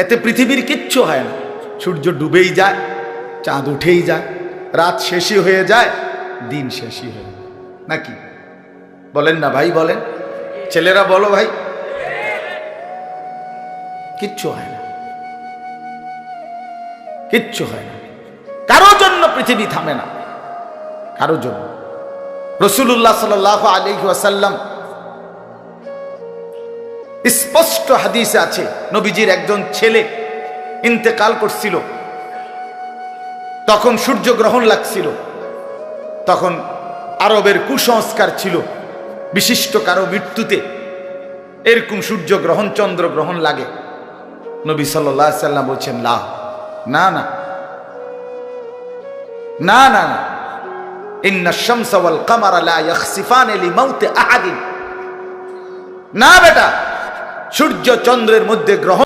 এতে পৃথিবীর কিচ্ছু হয় না। সূর্য ডুবেই যায়, চাঁদ উঠেই যায়, রাত শেষই হয়ে যায়, দিন শেষই হয়ে যায়, নাকি বলেন না ভাই? বলেন ছেলেরা, বলো ভাই। কিচ্ছু হয় না, কিচ্ছু হয় না। কারোর জন্য পৃথিবী থামে না, কারোর জন্য। রাসূলুল্লাহ সাল্লাল্লাহু আলাইহি ওয়াসাল্লাম স্পষ্ট হাদিসে আছে, নবীজির একজন ছেলে ইন্তেকাল করছিল, তখন সূর্যগ্রহণ লাগছিল। তখন আরবের কুসংস্কার ছিল, বিশিষ্ট কারো মৃত্যুতে এরকম সূর্যগ্রহণ চন্দ্রগ্রহণ লাগে। নবী সাল্লাল্লাহু আলাইহি ওয়াসাল্লাম বলছেন, না না না না না না, ইন্না শামসা ওয়াল কামারা লা ইয়াখসিফান লিমাউতি আহাদিন। না বেটা, সূর্য চন্দ্রের মধ্যে গ্রহণ